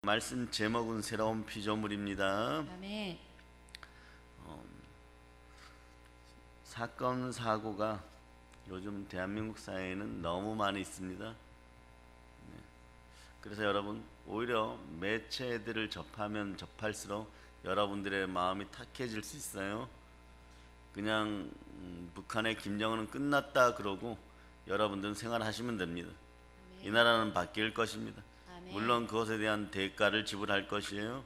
말씀 제목은 새로운 피조물입니다. 아멘. 사건 사고가 요즘 대한민국 사회에는 너무 많이 있습니다. 그래서 여러분, 오히려 매체들을 접하면 접할수록 여러분들의 마음이 탁해질 수 있어요. 그냥 북한의 김정은은 끝났다 그러고 여러분들은 생활하시면 됩니다. 아멘. 이 나라는 바뀔 것입니다. 아멘. 물론 그것에 대한 대가를 지불할 것이에요.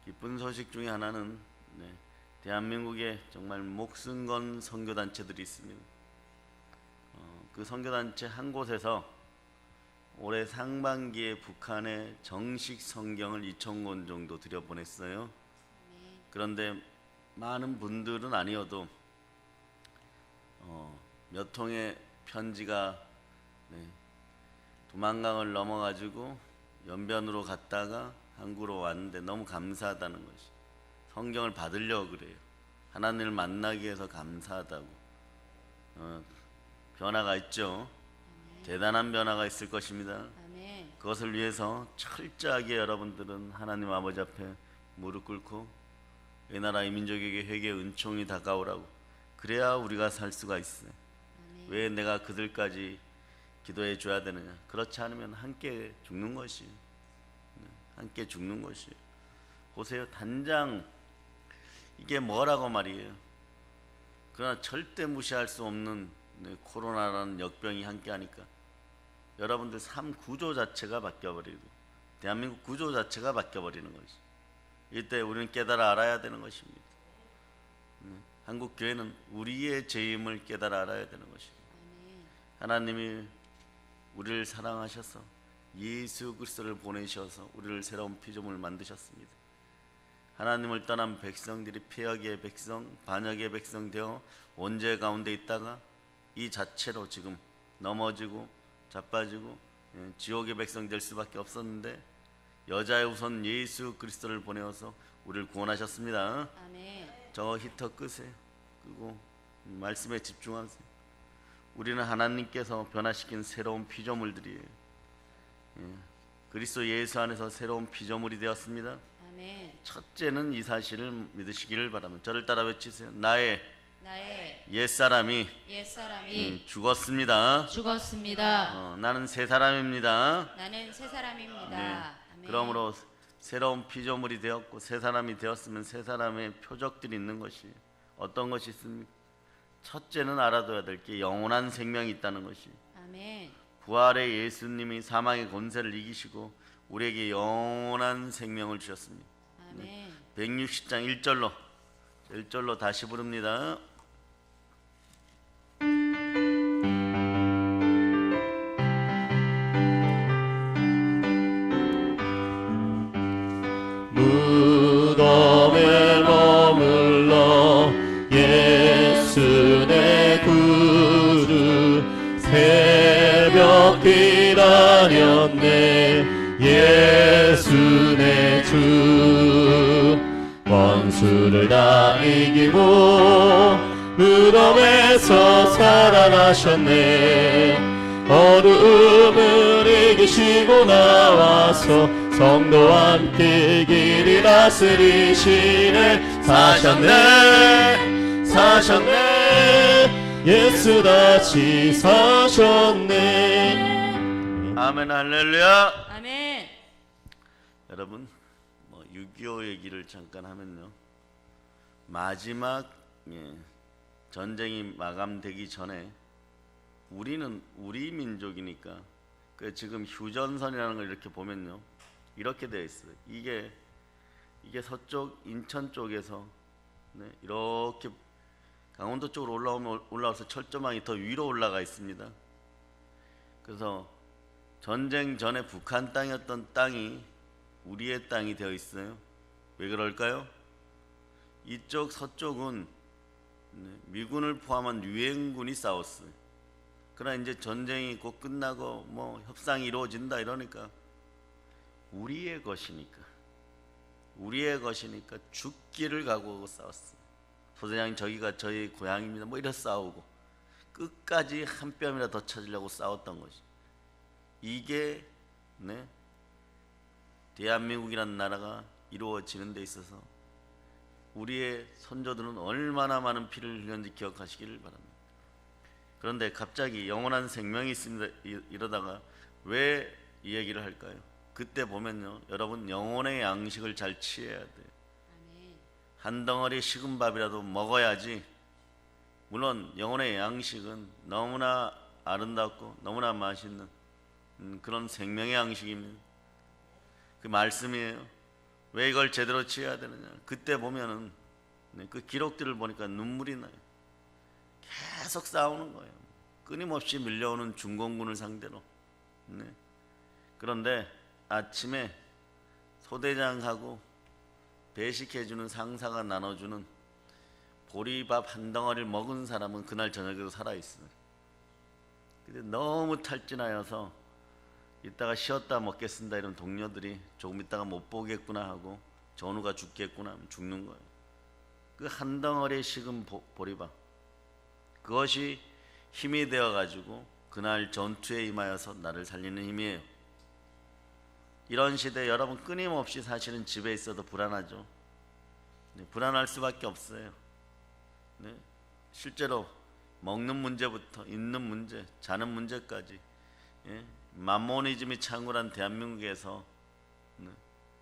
기쁜 소식 중에 하나는 대한민국에 정말 목숨 건 선교단체들이 있습니다. 그 선교단체 한 곳에서 올해 상반기에 북한에 정식 성경을 2,000권 정도 들여보냈어요. 그런데 많은 분들은 아니어도 몇 통의 편지가 두만강을 넘어가지고 연변으로 갔다가 한국으로 왔는데 너무 감사하다는 것이, 성경을 받으려고 그래요. 하나님을 만나기 위해서 감사하다고. 변화가 있죠. 아멘. 대단한 변화가 있을 것입니다. 아멘. 그것을 위해서 철저하게 여러분들은 하나님 아버지 앞에 무릎 꿇고 이 나라 이 민족에게 회개의 은총이 다가오라고, 그래야 우리가 살 수가 있어요. 아멘. 왜 내가 그들까지 기도해 줘야 되느냐? 그렇지 않으면 함께 죽는 것이, 함께 죽는 것이. 보세요, 단장 이게 뭐라고 말이에요. 그러나 절대 무시할 수 없는 코로나라는 역병이 함께하니까 여러분들 삶 구조 자체가 바뀌어버리고 대한민국 구조 자체가 바뀌어버리는 것이, 이때 우리는 깨달아 알아야 되는 것입니다. 한국 교회는 우리의 죄임을 깨달아 알아야 되는 것입니다. 하나님이 우리를 사랑하셔서 예수 그리스도를 보내셔서 우리를 새로운 피조물을 만드셨습니다. 하나님을 떠난 백성들이 폐역의 백성, 반역의 백성 되어 원죄 가운데 있다가 이 자체로 지금 넘어지고 자빠지고 지옥의 백성 될 수밖에 없었는데, 여자의 우선 예수 그리스도를 보내어서 우리를 구원하셨습니다. 아멘. 저 히터 끄세요. 그리고 말씀에 집중하세요. 우리는 하나님께서 변화시킨 새로운 피조물들이에요. 그리스도 예수 안에서 새로운 피조물이 되었습니다. 아멘. 첫째는 이 사실을 믿으시기를 바랍니다. 저를 따라 외치세요. 나의 옛사람이 죽었습니다. 나는 새 사람입니다. 나는 새 사람입니다. 아멘. 그러므로 새로운 피조물이 되었고 새 사람이 되었으면 새 사람의 표적들이 있는 것이, 어떤 것이 있습니까? 첫째는 알아둬야 될 게 영원한 생명이 있다는 것이. 아멘. 부활의 예수님이 사망의 권세를 이기시고 우리에게 영원한 생명을 주셨습니다. 아멘. 160장 1절로 다시 부릅니다. 무덤에 머물러 예수 내 구주, 새벽 기다렸네 예수 내 주. 원수를 다 이기고 무덤에서 살아나셨네. 어두움을 이기시고 나와서 성도와 함께 길이 다스리시네. 사셨네 예수 다시 사셨네. 아멘. 할렐루야. 아멘. 여러분, 6.25 얘기를 잠깐 하면요, 마지막 전쟁이 마감되기 전에 우리는 우리 민족이니까 지금 휴전선이라는 걸 이렇게 보면요, 이렇게 되어 있어요. 이게 서쪽 인천 쪽에서 이렇게 강원도 쪽으로 올라와서 철조망이 더 위로 올라가 있습니다. 그래서 전쟁 전에 북한 땅이었던 땅이 우리의 땅이 되어 있어요. 왜 그럴까요? 이쪽 서쪽은 미군을 포함한 유엔군이 싸웠어요. 그러나 이제 전쟁이 곧 끝나고 협상이 이루어진다 이러니까 우리의 것이니까 죽기를 각오하고 싸웠어요. 소대장님, 저기가 저희 고향입니다. 이래 싸우고 끝까지 한 뼘이라 더 찾으려고 싸웠던 것이, 이게 대한민국이라는 나라가 이루어지는 데 있어서 우리의 선조들은 얼마나 많은 피를 흘렸는지 기억하시기를 바랍니다. 그런데 갑자기 영원한 생명이 있습니다 이러다가 왜 이 얘기를 할까요? 그때 보면요, 여러분 영혼의 양식을 잘 취해야 돼요. 아멘. 한 덩어리 식은 밥이라도 먹어야지. 물론 영혼의 양식은 너무나 아름답고 너무나 맛있는 그런 생명의 양식입니다. 그 말씀이에요. 왜 이걸 제대로 취해야 되느냐? 그때 보면은 그 기록들을 보니까 눈물이 나요. 계속 싸우는 거예요. 끊임없이 밀려오는 중공군을 상대로. 네. 그런데 아침에 소대장하고 배식해주는 상사가 나눠주는 보리밥 한 덩어리를 먹은 사람은 그날 저녁에도 살아있어요. 근데 너무 탈진하여서 이따가 쉬었다 먹겠습니다 이런 동료들이 조금 있다가 못 보겠구나 하고 전우가 죽겠구나 하면 죽는 거예요. 그 한 덩어리 식은 보리밥, 그것이 힘이 되어 가지고 그날 전투에 임하여서 나를 살리는 힘이에요. 이런 시대에 여러분 끊임없이 사실은 집에 있어도 불안하죠. 네, 불안할 수밖에 없어요. 네, 실제로 먹는 문제부터 있는 문제, 자는 문제까지, 예, 만모니즘이 창궐한 대한민국에서 네,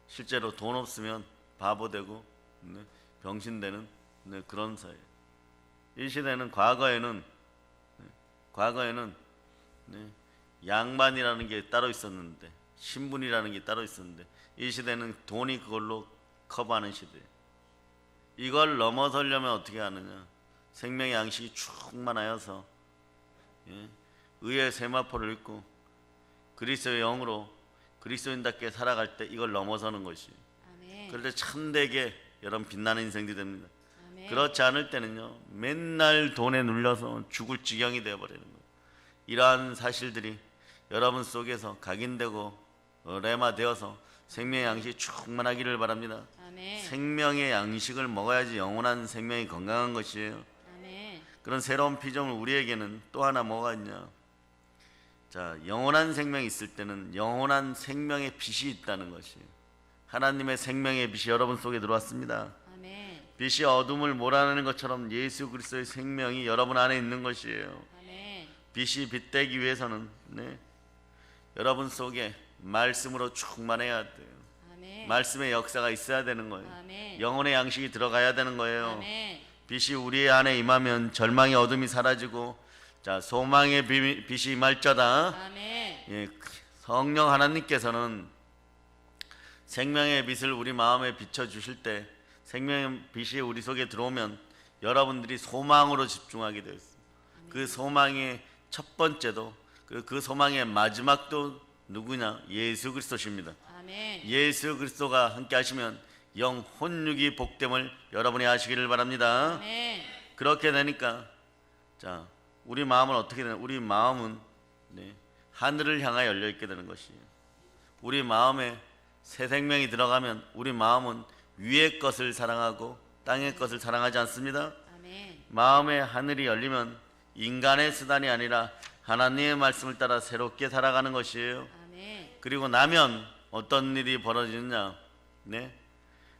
실제로 돈 없으면 바보 되고 네, 병신 되는 네, 그런 사회. 이 시대는 과거에는 네, 양반이라는 게 따로 있었는데, 신분이라는 게 따로 있었는데, 이 시대는 돈이 그걸로 커버하는 시대예요. 이걸 넘어서려면 어떻게 하느냐? 생명의 양식이 충만하여서 예, 의의 세마포를 입고 그리스도의 영으로 그리스도인답게 살아갈 때 이걸 넘어서는 것이에요. 아멘. 그럴 때 참되게 여러분 빛나는 인생이 됩니다. 아멘. 그렇지 않을 때는요, 맨날 돈에 눌려서 죽을 지경이 되어버리는 거예요. 이러한 사실들이 여러분 속에서 각인되고 레마되어서 생명의 양식이 충만하기를 바랍니다. 아멘. 생명의 양식을 먹어야지 영원한 생명이 건강한 것이에요. 아멘. 그런 새로운 피조물 우리에게는 또 하나 뭐가 있냐? 자, 영원한 생명이 있을 때는 영원한 생명의 빛이 있다는 것이에요. 하나님의 생명의 빛이 여러분 속에 들어왔습니다. 아멘. 빛이 어둠을 몰아내는 것처럼 예수 그리스도의 생명이 여러분 안에 있는 것이에요. 아멘. 빛이 빛되기 위해서는 네, 여러분 속에 말씀으로 충만해야 돼요. 아멘. 말씀의 역사가 있어야 되는 거예요. 아멘. 영혼의 양식이 들어가야 되는 거예요. 아멘. 빛이 우리 안에 임하면 절망의 어둠이 사라지고, 자, 소망의 빛이 임할자다. 아멘. 예, 성령 하나님께서는 생명의 빛을 우리 마음에 비춰 주실 때, 생명의 빛이 우리 속에 들어오면 여러분들이 소망으로 집중하게 되어 있습니다. 그 소망의 첫 번째도 그 소망의 마지막도 누구냐? 예수 그리스도십니다. 아멘. 예수 그리스도가 함께 하시면 영 혼육이 복됨을 여러분이 하시기를 바랍니다. 아멘. 그렇게 되니까, 자, 우리 마음은 어떻게 되냐? 우리 마음은 네, 하늘을 향하여 열려 있게 되는 것이에요. 우리 마음에 새 생명이 들어가면 우리 마음은 위의 것을 사랑하고 땅의 것을 사랑하지 않습니다. 아멘. 마음의 하늘이 열리면 인간의 수단이 아니라 하나님의 말씀을 따라 새롭게 살아가는 것이에요. 아멘. 그리고 나면 어떤 일이 벌어지느냐? 네,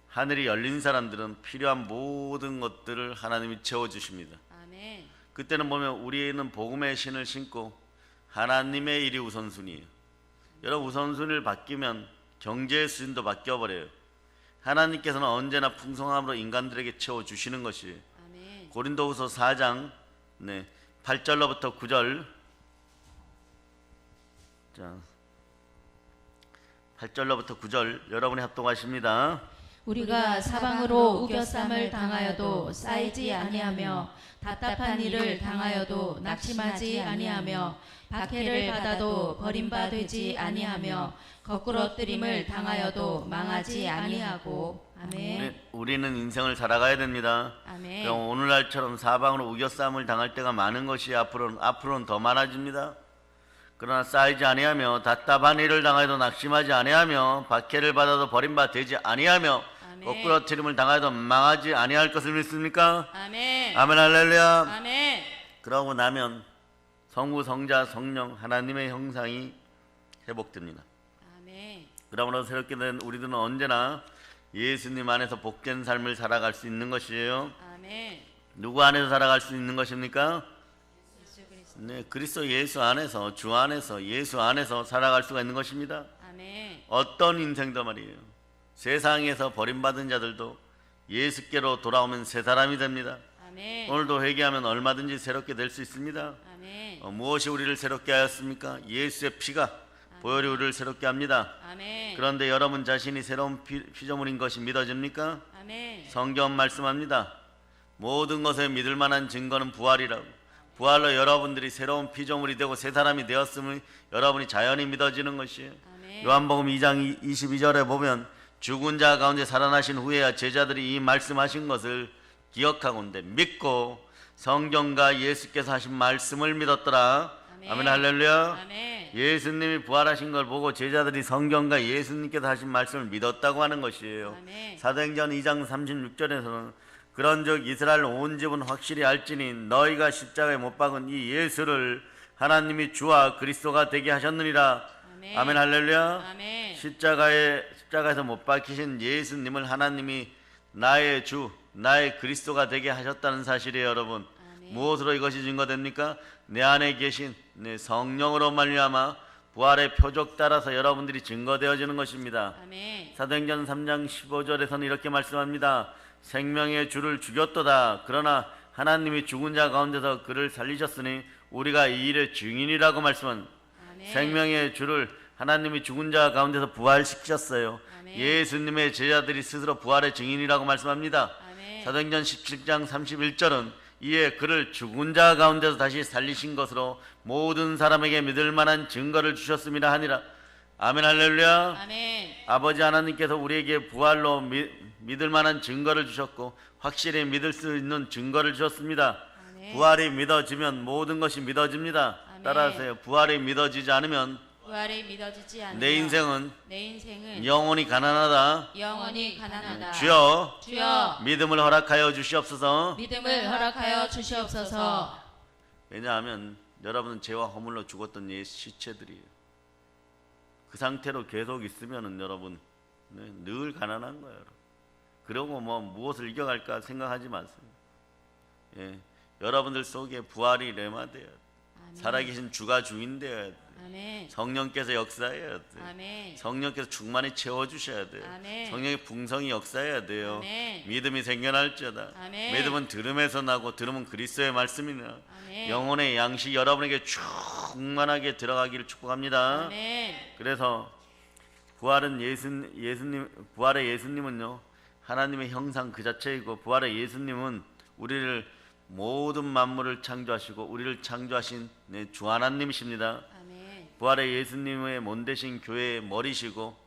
하늘이 열린 사람들은 필요한 모든 것들을 하나님이 채워주십니다. 아멘. 그때는 보면 우리는 복음의 신을 신고 하나님의 일이 우선순위예요. 여러분, 우선순위를 바뀌면 경제의 수준도 바뀌어버려요. 하나님께서는 언제나 풍성함으로 인간들에게 채워주시는 것이에요. 아멘. 고린도후서 4장 네, 8절로부터 9절, 자, 8절로부터 9절 여러분이 합독하십니다. 우리가 사방으로 우겨쌈을 당하여도 쌓이지 아니하며 답답한 일을 당하여도 낙심하지 아니하며 박해를 받아도 버림받지 아니하며 거꾸러뜨림을 당하여도 망하지 아니하고. 아멘. 우리는 인생을 살아가야 됩니다. 아멘. 그럼 오늘날처럼 사방으로 우겨쌈을 당할 때가 많은 것이 앞으로는 더 많아집니다. 그러나 쌓이지 아니하며 답답한 일을 당하여도 낙심하지 아니하며 박해를 받아도 버림받지 아니하며 아멘. 거꾸러뜨림을 당하여도 망하지 아니할 것을 믿습니까? 아멘. 아멘 할렐루야. 아멘. 그러고 나면 성부 성자 성령 하나님의 형상이 회복됩니다. 아멘. 그러므로 새롭게 된 우리들은 언제나 예수님 안에서 복된 삶을 살아갈 수 있는 것이에요. 아멘. 누구 안에서 살아갈 수 있는 것입니까? 예수 그리스도. 네, 그리스도 예수 안에서, 주 안에서, 예수 안에서 살아갈 수가 있는 것입니다. 아멘. 어떤 인생도 말이에요. 세상에서 버림받은 자들도 예수께로 돌아오면 새 사람이 됩니다. 아멘. 오늘도 회개하면 얼마든지 새롭게 될 수 있습니다. 아멘. 무엇이 우리를 새롭게 하였습니까? 예수의 피가 보혈이 우리를 새롭게 합니다. 아멘. 그런데 여러분 자신이 새로운 피조물인 것이 믿어집니까? 아멘. 성경 말씀합니다. 모든 것에 믿을 만한 증거는 부활이라고. 부활로 여러분들이 새로운 피조물이 되고 새 사람이 되었음을 여러분이 자연히 믿어지는 것이에요. 아멘. 요한복음 2장 22절에 보면 죽은 자 가운데 살아나신 후에야 제자들이 이 말씀하신 것을 기억하고인데 믿고 성경과 예수께서 하신 말씀을 믿었더라. 아멘. 아멘 할렐루야. 아멘. 예수님이 부활하신 걸 보고 제자들이 성경과 예수님께서 하신 말씀을 믿었다고 하는 것이에요. 아멘. 사도행전 2장 36절에서는 그런즉 이스라엘 온 집은 확실히 알지니 너희가 십자가에 못 박은 이 예수를 하나님이 주와 그리스도가 되게 하셨느니라. 아멘. 아멘 할렐루야. 아멘. 십자가에서 못 박히신 예수님을 하나님이 나의 주, 나의 그리스도가 되게 하셨다는 사실이에요, 여러분. 아멘. 무엇으로 이것이 증거됩니까? 내 안에 계신 내 성령으로 말미암아 부활의 표적 따라서 여러분들이 증거되어지는 것입니다. 아멘. 사도행전 3장 15절에서는 이렇게 말씀합니다. 생명의 주를 죽였도다. 그러나 하나님이 죽은 자 가운데서 그를 살리셨으니 우리가 이 일의 증인이라고 말씀한 아멘. 생명의 주를 하나님이 죽은 자 가운데서 부활시키셨어요. 아멘. 예수님의 제자들이 스스로 부활의 증인이라고 말씀합니다. 아멘. 사도행전 17장 31절은 이에 그를 죽은 자 가운데서 다시 살리신 것으로 모든 사람에게 믿을 만한 증거를 주셨음이라 하니라. 아멘 할렐루야. 아멘. 아버지 하나님께서 우리에게 부활로 믿을 만한 증거를 주셨고 확실히 믿을 수 있는 증거를 주셨습니다. 아멘. 부활이 믿어지면 모든 것이 믿어집니다. 아멘. 따라하세요. 부활이 믿어지지 않으면 부활이 믿어지지 않으면 내 인생은 내 인생은 영원히 가난하다. 영원히 가난하다. 주여 주여 믿음을 허락하여 주시옵소서. 믿음을 허락하여 주시옵소서. 왜냐하면 여러분은 죄와 허물로 죽었던 예수 시체들이에요. 그 상태로 계속 있으면은 여러분 늘 가난한 거예요. 그러고 뭐 무엇을 이겨갈까 생각하지 마세요. 예, 여러분들 속에 부활이 레마돼야 돼. 살아계신 주가 주인 되어야 돼. 아멘. 성령께서 역사해야 돼. 아멘. 성령께서 충만히 채워주셔야 돼요. 아멘. 성령의 풍성이 역사해야 돼요. 아멘. 믿음이 생겨날지어다. 아멘. 믿음은 들음에서 나고 들음은 그리스도의 말씀이나 아멘. 영혼의 양식 여러분에게 충만하게 들어가기를 축복합니다. 아멘. 그래서 부활의 예수님은요 하나님의 형상 그 자체이고 부활의 예수님은 우리를 모든 만물을 창조하시고 우리를 창조하신 주 하나님이십니다. 아멘. 부활의 예수님의 몸 되신 교회의 머리시고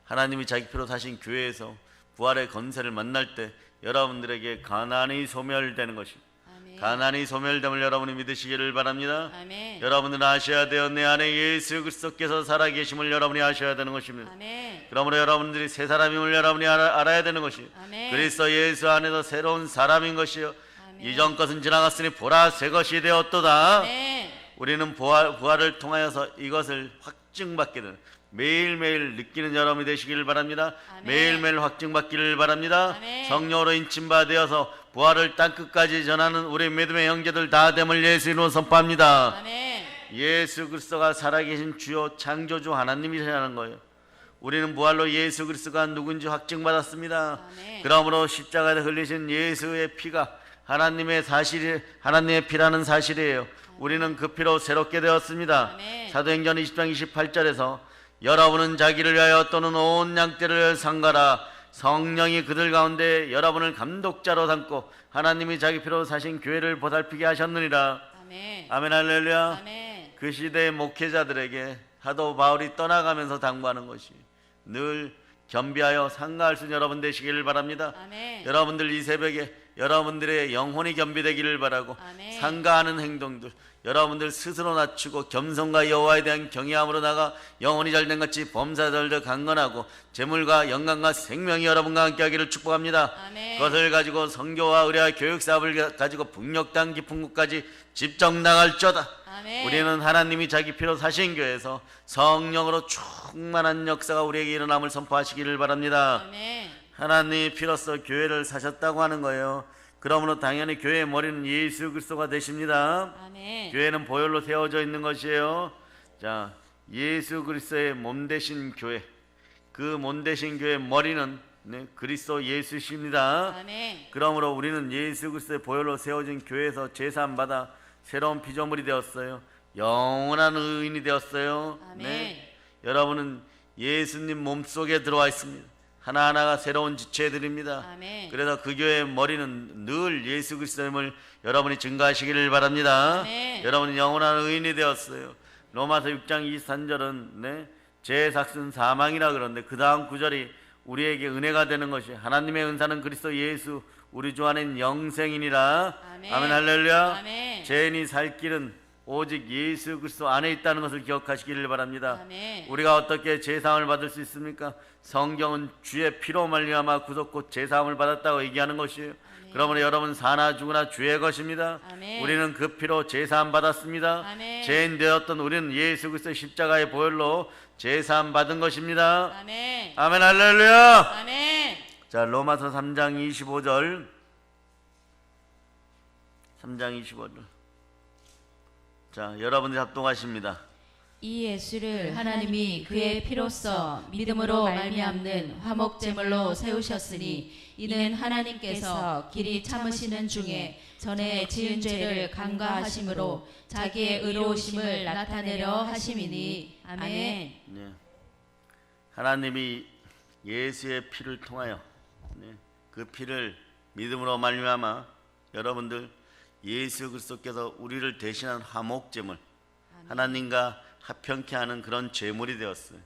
하나님이 자기 피로 사신 교회에서 부활의 건세를 만날 때 여러분들에게 가난이 소멸되는 것입니다. 아멘. 가난이 소멸됨을 여러분이 믿으시기를 바랍니다. 아멘. 여러분들은 아셔야 돼요. 내 안에 예수 그리스도께서 살아계심을 여러분이 아셔야 되는 것입니다. 아멘. 그러므로 여러분들이 새 사람임을 여러분이 알아야 되는 것이 아멘. 그리스도 예수 안에서 새로운 사람인 것이요 아멘. 이전 것은 지나갔으니 보라 새 것이 되었도다. 아멘. 우리는 부활을 통하여서 이것을 확증받게 되는 매일매일 느끼는 여러분이 되시기를 바랍니다. 아멘. 매일매일 확증받기를 바랍니다. 아멘. 성령으로 인침받아서 부활을 땅끝까지 전하는 우리 믿음의 형제들 다 됨을 예수 이름으로 선포합니다. 아멘. 예수 그리스도가 살아계신 주요 창조주 하나님이시라는 거예요. 우리는 부활로 예수 그리스도가 누군지 확증받았습니다. 아멘. 그러므로 십자가에 흘리신 예수의 피가 하나님의 피라는 사실이에요. 우리는 그 피로 새롭게 되었습니다. 아멘. 사도행전 20장 28절에서 여러분은 자기를 위하여 또는 온 양떼를 상가라. 성령이 그들 가운데 여러분을 감독자로 삼고 하나님이 자기 피로 사신 교회를 보살피게 하셨느니라. 아멘. 아멘 할렐루야. 아멘. 그 시대의 목회자들에게 사도 바울이 떠나가면서 당부하는 것이 늘 겸비하여 상가할 수 있는 여러분 되시기를 바랍니다. 아멘. 여러분들 이 새벽에 여러분들의 영혼이 겸비되기를 바라고 아멘. 상가하는 행동들 여러분들 스스로 낮추고 겸손과 여호와에 대한 경외함으로 나가 영혼이 잘된 같이 범사들도 강건하고 재물과 영광과 생명이 여러분과 함께하기를 축복합니다. 아멘. 그것을 가지고 선교와 의뢰와 교육 사업을 가지고 북녘 땅 깊은 곳까지 집정 나갈지어다. 아멘. 우리는 하나님이 자기 피로 사신 교회에서 성령으로 충만한 역사가 우리에게 일어남을 선포하시기를 바랍니다. 아멘. 하나님이 피로써 교회를 사셨다고 하는 거예요. 그러므로 당연히 교회의 머리는 예수 그리스도가 되십니다. 아멘. 교회는 보혈로 세워져 있는 것이에요. 자, 예수 그리스도의 몸 되신 교회, 그 몸 되신 교회의 머리는 그리스도 예수십니다. 아멘. 그러므로 우리는 예수 그리스도의 보혈로 세워진 교회에서 제사함 받아 새로운 피조물이 되었어요. 영원한 의인이 되었어요. 아멘. 여러분은 예수님 몸속에 들어와 있습니다. 하나하나가 새로운 지체들입니다. 아멘. 그래서 그 교회의 머리는 늘 예수 그리스도임을 여러분이 증거하시기를 바랍니다. 아멘. 여러분은 영원한 의인이 되었어요. 로마서 6장 23절은 제 삭슨 사망이라 그러는데 그 다음 구절이 우리에게 은혜가 되는 것이 하나님의 은사는 그리스도 예수 우리 주 안엔 영생이니라. 아멘. 아멘 할렐루야. 아멘. 죄인이 살 길은 오직 예수 그리스도 안에 있다는 것을 기억하시기를 바랍니다. 아멘. 우리가 어떻게 제사함을 받을 수 있습니까? 성경은 주의 피로 말미암아 구속 곧 제사함을 받았다고 얘기하는 것이에요. 그러므로 여러분 사나 죽으나 주의 것입니다. 아멘. 우리는 그 피로 제사함 받았습니다. 아멘. 죄인 되었던 우리는 예수 그리스도 십자가의 보혈로 제사함 받은 것입니다. 아멘. 아멘 할렐루야. 아멘. 자, 로마서 3장 25절 3장 25절 자, 여러분들 합동하십니다. 이 예수를 하나님이 그의 피로써 믿음으로 말미암는 화목제물로 세우셨으니 이는 하나님께서 길이 참으시는 중에 전에 지은 죄를 간과하심으로 자기의 의로우심을 나타내려 하심이니 아멘. 네. 하나님이 예수의 피를 통하여 그 피를 믿음으로 말미암아 여러분들 예수 그리스도께서 우리를 대신한 화목제물 하나님과 합평케 하는 그런 제물이 되었어요.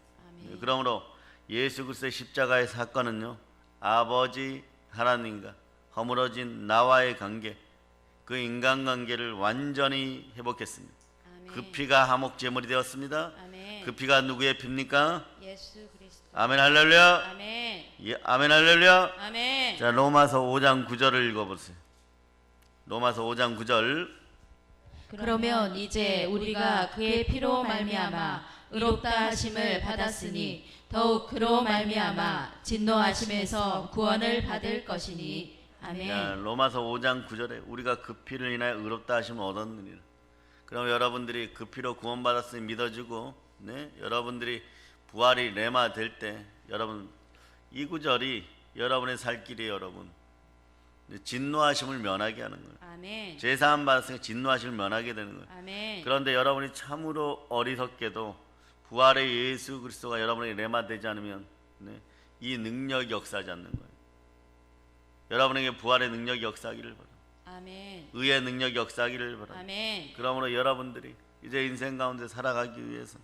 그러므로 예수 그리스도의 십자가의 사건은요 아버지 하나님과 허물어진 나와의 관계 그 인간관계를 완전히 회복했습니다. 아멘. 그 피가 화목제물이 되었습니다. 아멘. 그 피가 누구의 피입니까? 예수 그리스도. 아멘 할렐루야. 아멘. 예, 아멘 할렐루야. 아멘. 자, 로마서 5장 9절을 읽어보세요. 로마서 5장 9절 그러면 이제 우리가 그의 피로 말미암아 의롭다 하심을 받았으니 더욱 그로 말미암아 진노하심에서 구원을 받을 것이니 아멘. 자, 로마서 5장 9절에 우리가 그 피를 인하여 의롭다 하심을 얻었느니라. 그럼 여러분들이 그 피로 구원받았으니 믿어주고 여러분들이 부활이 레마 될 때 여러분 이 구절이 여러분의 살 길이 여러분 진노하심을 면하게 하는 거예요. 아멘. 제사함 받았으니까 진노하심을 면하게 되는 거예요. 아멘. 그런데 여러분이 참으로 어리석게도 부활의 예수 그리스도가 여러분에게 레마되지 않으면 이 능력이 역사하지 않는 거예요. 여러분에게 부활의 능력이 역사하기를 바랍니다. 아멘. 의의 능력이 역사하기를 바랍니다. 아멘. 그러므로 여러분들이 이제 인생 가운데 살아가기 위해서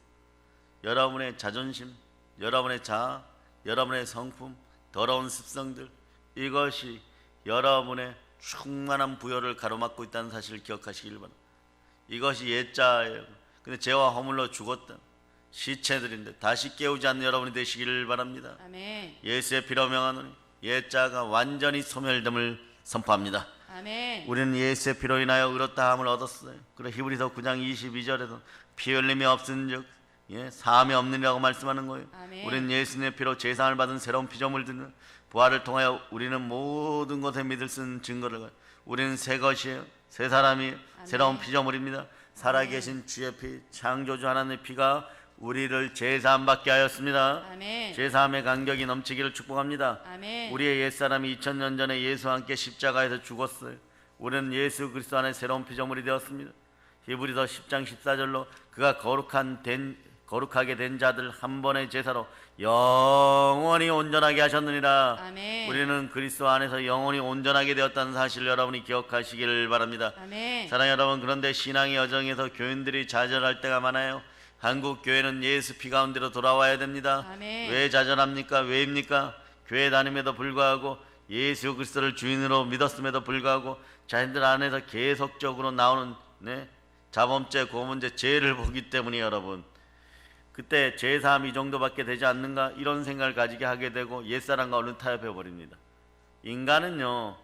여러분의 자존심, 여러분의 자아, 여러분의 성품, 더러운 습성들 이것이 여러분의 충만한 부여를 가로막고 있다는 사실을 기억하시길 바랍니다. 이것이 옛자예요. 근데 죄와 허물로 죽었다 시체들인데 다시 깨우지 않는 여러분이 되시기를 바랍니다. 아멘. 예수의 피로 명하노니 옛자가 완전히 소멸됨을 선포합니다. 아멘. 우리는 예수의 피로 인하여 의롭다 함을 얻었어요. 그리고 히브리서 9장 22절에도 피 흘림이 없은즉 사함이 없느니라고 말씀하는 거예요. 아멘. 우리는 예수님의 피로 제사함을 받은 새로운 피조물들은 부활을 통하여 우리는 모든 것에 믿을 수 있는 증거를 가요. 우리는 새 것이에요. 새 사람이에요. 새로운 피조물입니다. 살아계신 주의 피, 창조주 하나님의 피가 우리를 제사함 받게 하였습니다. 아멘. 제사함의 간격이 넘치기를 축복합니다. 아멘. 우리의 옛사람이 2000년 전에 예수와 함께 십자가에서 죽었어요. 우리는 예수 그리스도 안에 새로운 피조물이 되었습니다. 히브리서 10장 14절로 그가 거룩하게 된 자들 한 번의 제사로 영원히 온전하게 하셨느니라. 아멘. 우리는 그리스도 안에서 영원히 온전하게 되었다는 사실을 여러분이 기억하시기를 바랍니다. 아멘. 사랑하는 여러분, 그런데 신앙의 여정에서 교인들이 좌절할 때가 많아요. 한국 교회는 예수 피 가운데로 돌아와야 됩니다. 아멘. 왜 좌절합니까? 왜입니까? 교회 다님에도 불구하고 예수 그리스도를 주인으로 믿었음에도 불구하고 자신들 안에서 계속적으로 나오는 자범죄, 고문죄, 죄를 보기 때문에 여러분 그때 죄사함 이 정도밖에 되지 않는가 이런 생각을 가지게 하게 되고 옛사람과 얼른 타협해 버립니다. 인간은요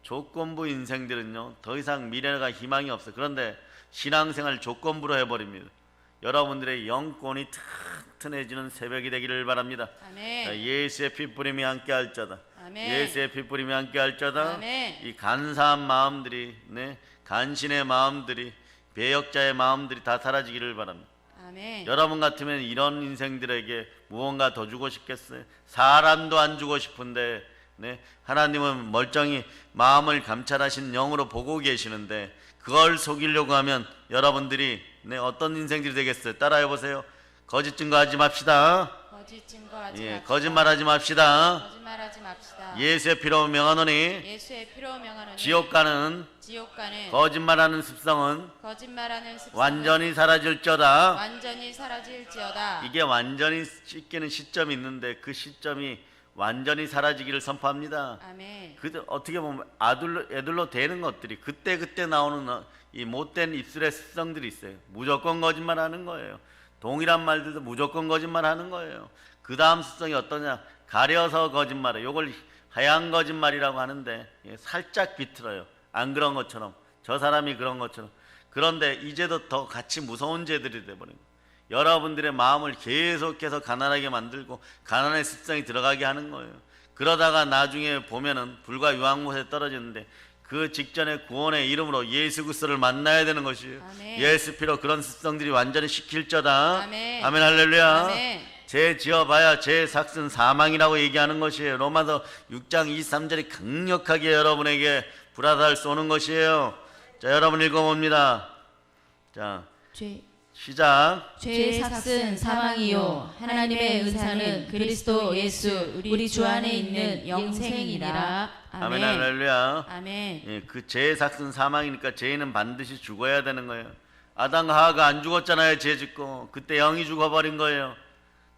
조건부 인생들은요 더 이상 미래가 희망이 없어요. 그런데 신앙생활 조건부로 해버립니다. 여러분들의 영권이 튼튼해지는 새벽이 되기를 바랍니다. 아멘. 예수의 피뿌림이 함께할자다. 아멘. 예수의 피뿌림이 함께할자다. 아멘. 이 간사한 마음들이 간신의 마음들이 배역자의 마음들이 다 사라지기를 바랍니다. 아멘. 여러분 같으면 이런 인생들에게 무언가 더 주고 싶겠어요? 사람도 안 주고 싶은데 하나님은 멀쩡히 마음을 감찰하신 영으로 보고 계시는데 그걸 속이려고 하면 여러분들이 어떤 인생들이 되겠어요? 따라해 보세요. 거짓 증거하지 맙시다. 거짓 증거하지 예, 맙시다. 거짓말하지 맙시다. 거짓말하지 맙시다. 예수의 피로 명하노니 예수의 피로 명하노니 지옥 가는 지옥가는 거짓말하는 습성은 거짓말하는 습성은 완전히 사라질지어다. 완전히 사라질지어다. 이게 완전히 씻기는 시점이 있는데 그 시점이 완전히 사라지기를 선포합니다. 아멘. 그 어떻게 보면 애들로 되는 것들이 그때 나오는 이 못된 입술의 습성들이 있어요. 무조건 거짓말하는 거예요. 동일한 말들도 무조건 거짓말하는 거예요. 그 다음 습성이 어떠냐? 가려서 거짓말해. 요걸 하얀 거짓말이라고 하는데 살짝 비틀어요. 안 그런 것처럼 저 사람이 그런 것처럼. 그런데 이제도 더 같이 무서운 죄들이 돼버린 거예요. 여러분들의 마음을 계속해서 가난하게 만들고 가난의 습성이 들어가게 하는 거예요. 그러다가 나중에 보면은 불과 유황못에 떨어지는데 그 직전에 구원의 이름으로 예수 그리스도를 만나야 되는 것이에요. 아멘. 예수 피로 그런 습성들이 완전히 식힐저다. 아멘. 아멘 할렐루야. 아멘. 죄 지어봐야 죄 삭은 사망이라고 얘기하는 것이에요. 로마서 6장 23절이 강력하게 여러분에게 불화살 쏘는 것이에요. 자, 여러분 읽어봅니다. 자, 시작. 죄의 삭은 사망이요 하나님의 은사는 그리스도 예수 우리 주 안에 있는 영생이니라. 아멘 할렐루야. 아멘. 예, 그 죄의 삭은 사망이니까 죄인은 반드시 죽어야 되는 거예요. 아담과 하와가 안 죽었잖아요. 죄 짓고 그때 영이 죽어버린 거예요.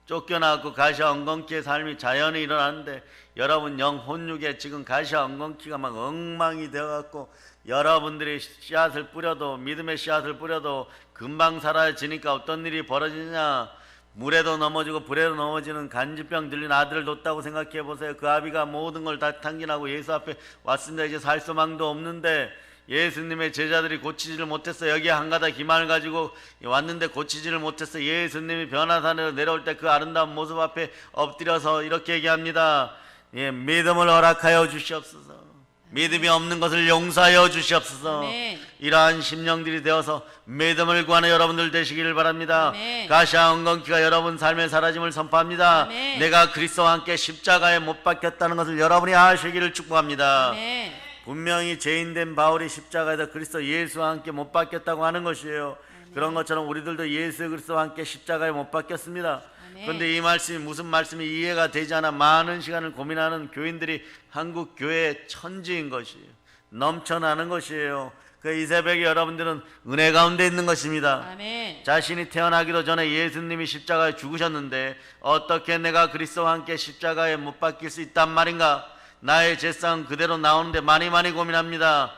쫓겨나고 가시와 엉겅퀴의 삶이 자연히 일어나는데 여러분 영 혼육에 지금 가시와 엉겅퀴가 막 엉망이 되어갖고 여러분들이 씨앗을 뿌려도 믿음의 씨앗을 뿌려도 금방 사라지니까 어떤 일이 벌어지냐? 물에도 넘어지고 불에도 넘어지는 간질병 들린 아들을 뒀다고 생각해 보세요. 그 아비가 모든 걸 다 탕진하고 예수 앞에 왔습니다. 이제 살 소망도 없는데 예수님의 제자들이 고치지를 못했어. 여기에 한 가닥 기만을 가지고 왔는데 고치지를 못했어. 예수님이 변화산으로 내려올 때 그 아름다운 모습 앞에 엎드려서 이렇게 얘기합니다. 예, 믿음을 허락하여 주시옵소서. 믿음이 없는 것을 용서하여 주시옵소서. 아멘. 이러한 심령들이 되어서 믿음을 구하는 여러분들 되시기를 바랍니다. 아멘. 가시와 엉겅퀴가 여러분 삶의 사라짐을 선포합니다. 아멘. 내가 그리스도와 함께 십자가에 못 박혔다는 것을 여러분이 아시기를 축복합니다. 아멘. 분명히 죄인된 바울이 십자가에서 그리스도 예수와 함께 못 박혔다고 하는 것이에요. 그런 것처럼 우리들도 예수 그리스도와 함께 십자가에 못 박혔습니다. 그런데 이 말씀이 무슨 말씀이 이해가 되지 않아 많은 시간을 고민하는 교인들이 한국 교회의 천지인 것이에요. 넘쳐나는 것이에요. 그 이 새벽에 여러분들은 은혜 가운데 있는 것입니다. 아멘. 자신이 태어나기도 전에 예수님이 십자가에 죽으셨는데 어떻게 내가 그리스도와 함께 십자가에 못 박힐 수 있단 말인가? 나의 죄성은 그대로 나오는데 많이 고민합니다.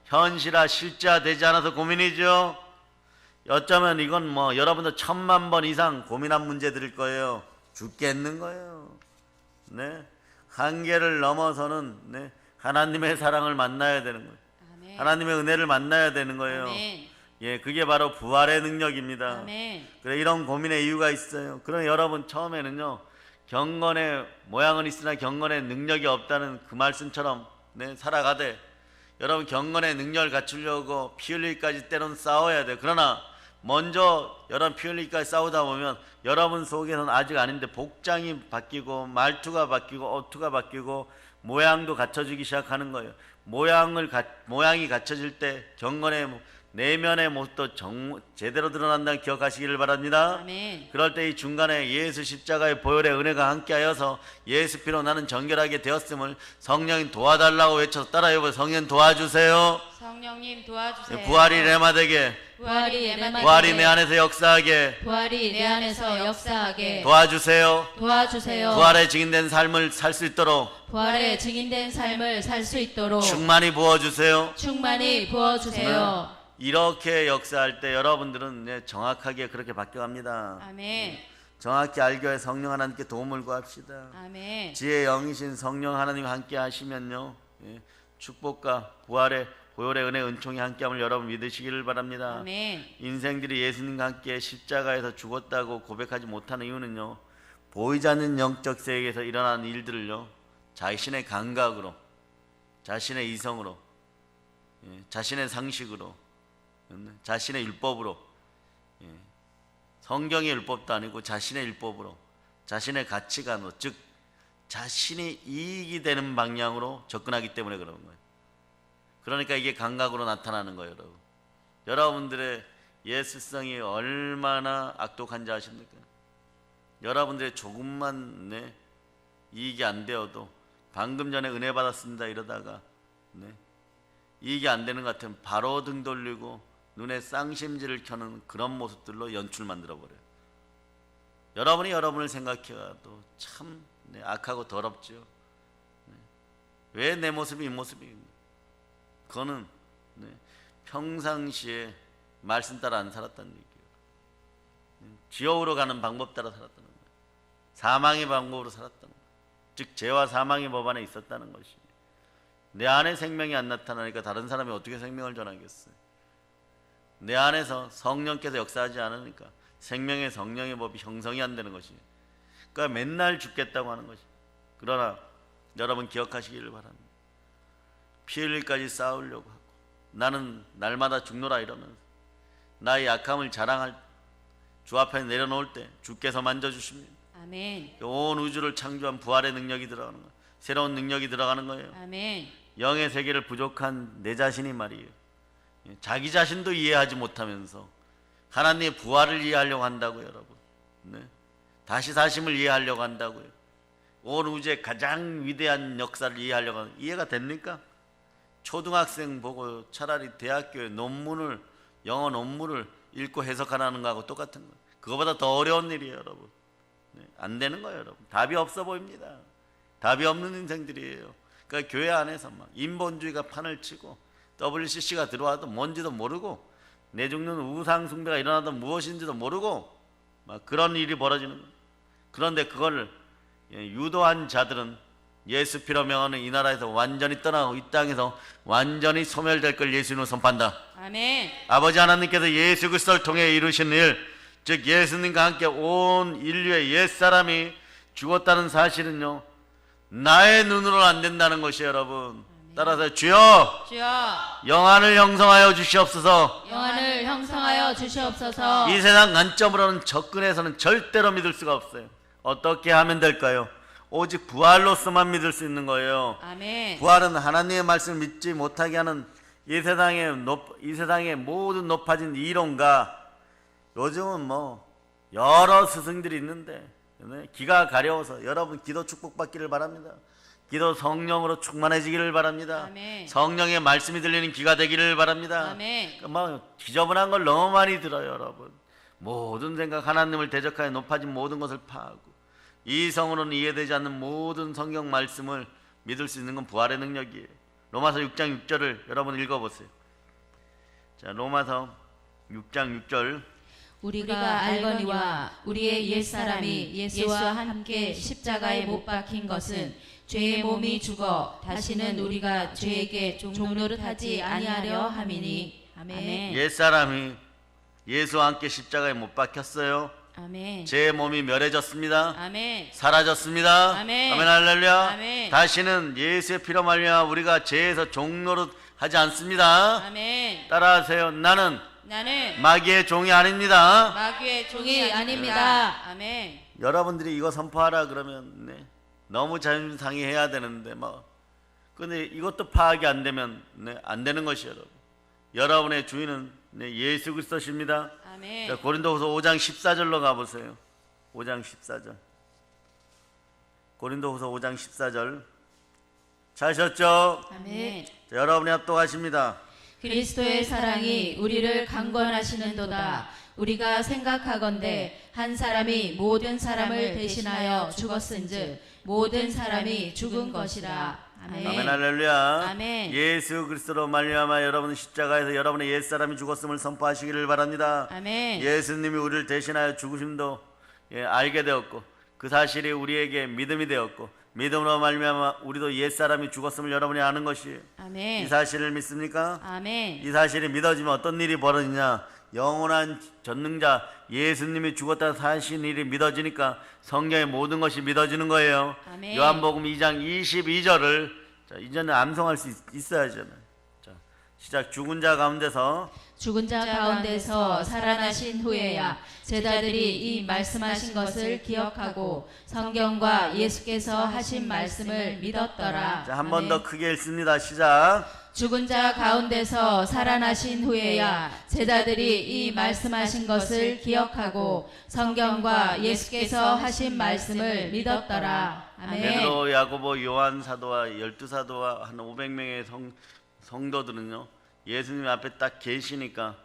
현실화 실제화 되지 않아서 고민이죠. 어쩌면 이건 뭐 여러분들 1000만 번 이상 고민한 문제들일 거예요. 죽겠는 거예요. 네, 한계를 넘어서는 하나님의 사랑을 만나야 되는 거예요. 아멘. 하나님의 은혜를 만나야 되는 거예요. 아멘. 예, 그게 바로 부활의 능력입니다. 아멘. 그래, 이런 고민의 이유가 있어요. 그럼 여러분 처음에는요, 경건의 모양은 있으나 경건의 능력이 없다는 그 말씀처럼 살아가되, 여러분 경건의 능력을 갖추려고 피 흘리기까지 때로는 싸워야 돼요. 그러나 먼저 여러분 피 흘리기까지 싸우다 보면 여러분 속에서는 아직 아닌데 복장이 바뀌고 말투가 바뀌고 어투가 바뀌고 모양도 갖춰지기 시작하는 거예요. 모양이 갖춰질 때 경건의 내면의 모습도 제대로 드러난다는 기억하시기를 바랍니다. 아멘. 그럴 때 이 중간에 예수 십자가의 보혈의 은혜가 함께하여서 예수 피로 나는 정결하게 되었음을 성령님 도와달라고 외쳐서 따라해보세요. 성령 도와주세요. 성령님 도와주세요. 부활이 레마되게, 부활이 내 안에서 역사하게 부활이 내 안에서 역사하게 도와주세요. 도와주세요. 부활의 증인된 삶을 살 수 있도록 부활의 증인된 삶을 살 수 있도록 충만히 부어주세요. 충만히 부어주세요. 이렇게 역사할 때 여러분들은 정확하게 그렇게 바뀌어갑니다. 아멘. 정확히 알기 위해 성령 하나님께 도움을 구합시다. 아멘. 지혜의 영이신 성령 하나님 함께 하시면요, 축복과 부활의 보혈의 은혜 은총이 함께함을 여러분 믿으시기를 바랍니다. 아멘. 인생들이 예수님과 함께 십자가에서 죽었다고 고백하지 못하는 이유는요, 보이지 않는 영적 세계에서 일어나는 일들을요 자신의 감각으로, 자신의 이성으로, 자신의 상식으로, 자신의 율법으로, 성경의 율법도 아니고 자신의 율법으로, 자신의 가치관으로, 즉 자신이 이익이 되는 방향으로 접근하기 때문에 그런 거예요. 그러니까 이게 감각으로 나타나는 거예요. 여러분들의 예수성이 얼마나 악독한지 아십니까? 여러분들의 조금만 이익이 안 되어도 방금 전에 은혜 받았습니다 이러다가 이익이 안 되는 것 같으면 바로 등 돌리고 눈에 쌍심지를 켜는 그런 모습들로 연출 만들어버려요. 여러분이 여러분을 생각해도 참 악하고 더럽죠. 왜 내 모습이 이 모습입니까? 그거는 평상시에 말씀 따라 안 살았다는 얘기예요. 지옥으로 가는 방법 따라 살았다는 거예요. 사망의 방법으로 살았다는 거예요. 즉 죄와 사망의 법 안에 있었다는 것이. 내 안에 생명이 안 나타나니까 다른 사람이 어떻게 생명을 전하겠어요? 내 안에서 성령께서 역사하지 않으니까 생명의 성령의 법이 형성이 안 되는 것이에요. 그러니까 맨날 죽겠다고 하는 것이. 그러나 여러분 기억하시기를 바랍니다. 피 흘릴까지 싸우려고 하고 나는 날마다 죽노라 이러면서 나의 약함을 자랑할 주 앞에 내려놓을 때 주께서 만져주십니다. 아멘. 온 우주를 창조한 부활의 능력이 들어가는 거예요. 새로운 능력이 들어가는 거예요. 아멘. 영의 세계를 부족한 내 자신이 말이에요, 자기 자신도 이해하지 못하면서 하나님의 부활을 이해하려고 한다고요. 여러분, 다시 사심을 이해하려고 한다고요. 온 우주의 가장 위대한 역사를 이해하려고 하는, 이해가 됩니까? 초등학생 보고 차라리 대학교의 논문을, 영어 논문을 읽고 해석하라는 거하고 똑같은 거예요. 그거보다 더 어려운 일이에요. 여러분, 안 되는 거예요. 여러분, 답이 없어 보입니다. 답이 없는 인생들이에요. 그러니까 교회 안에서 막 인본주의가 판을 치고 WCC가 들어와도 뭔지도 모르고 내 죽는 우상 숭배가 일어나도 무엇인지도 모르고 막 그런 일이 벌어지는 거예요. 그런데 그걸 유도한 자들은 예수 피로 명하는 이 나라에서 완전히 떠나고 이 땅에서 완전히 소멸될 걸 예수님으로 선포한다. 아멘. 아버지 하나님께서 예수 그리스도를 통해 이루신 일, 즉 예수님과 함께 온 인류의 옛사람이 죽었다는 사실은요, 나의 눈으로는 안 된다는 것이에요. 여러분, 따라서 주여 영안을 형성하여 주시옵소서. 영안을 형성하여 주시옵소서. 이 세상 관점으로는 접근해서는 절대로 믿을 수가 없어요. 어떻게 하면 될까요? 오직 부활로서만 믿을 수 있는 거예요. 아멘. 부활은 하나님의 말씀을 믿지 못하게 하는 이 세상의 모든 높아진 이론가, 요즘은 뭐 여러 스승들이 있는데 기가 가려워서 여러분 기도 축복받기를 바랍니다. 기도 성령으로 충만해지기를 바랍니다. 아멘. 성령의 말씀이 들리는 귀가 되기를 바랍니다. 아멘. 막 지저분한 걸 너무 많이 들어요. 여러분, 모든 생각, 하나님을 대적하여 높아진 모든 것을 파하고 이성으로는 이해되지 않는 모든 성경 말씀을 믿을 수 있는 건 부활의 능력이에요. 로마서 6장 6절을 여러분 읽어보세요. 자, 로마서 6장 6절. 우리가 알거니와 우리의 옛사람이 예수와 함께 십자가에 못 박힌 것은 죄의 몸이 죽어 다시는 우리가 죄에게 종노릇하지 아니하려 함이니. 아멘. 옛사람이 예수와 함께 십자가에 못 박혔어요. 아멘. 제 몸이 멸해졌습니다. 아멘. 사라졌습니다. 아멘. 아멘, 할렐루야. 아멘. 다시는 예수의 피로 말미암아 우리가 죄에서 종노릇하지 않습니다. 아멘. 따라하세요. 나는 나는 마귀의 종이 아닙니다. 마귀의 종이 아닙니다. 아멘. 여러분들이 이거 선포하라 그러면 너무 자존심 상해해야 되는데 근데 이것도 파악이 안 되면 안 되는 것이에요. 여러분. 여러분의 주인은 네, 예수 그리스도십니다. 아멘. 자, 고린도후서 5장 14절로 가보세요. 5장 14절. 고린도후서 5장 14절. 찾으셨죠? 아멘. 자, 여러분이 합독하십니다. 그리스도의 사랑이 우리를 강권하시는도다. 우리가 생각하건대 한 사람이 모든 사람을 대신하여 죽었은즉 모든 사람이 죽은 것이라. 아멘 아멘. 할렐루야. 아멘. 예수 그리스도로 말미암아 여러분 십자가에서 여러분의 옛사람이 죽었음을 선포하시기를 바랍니다. 아멘. 예수님이 우리를 대신하여 죽으심도 알게 되었고 그 사실이 우리에게 믿음이 되었고 믿음으로 말미암아 우리도 옛사람이 죽었음을 여러분이 아는 것이에요. 이 아멘. 사실을 믿습니까? 아멘. 이 사실이 믿어지면 어떤 일이 벌어지냐? 영원한 전능자 예수님이 죽었다는 사실 일이 믿어지니까 성경의 모든 것이 믿어지는 거예요. 아멘. 요한복음 2장 22절을 자, 이제는 암송할 수 있어야죠. 자, 시작. 죽은 자 가운데서 죽은 자 가운데서 살아나신 후에야 제자들이 이 말씀하신 것을 기억하고 성경과 예수께서 하신 말씀을 믿었더라. 자, 한 번 아멘. 더 크게 읽습니다. 시작. 죽은 자 가운데서 살아나신 후에야 제자들이 이 말씀하신 것을 기억하고 성경과 예수께서 하신 말씀을 믿었더라. 아멘. 베드로, 야고보, 요한 사도와 12사도와 한 500명의 성도들은요. 예수님 앞에 딱 계시니까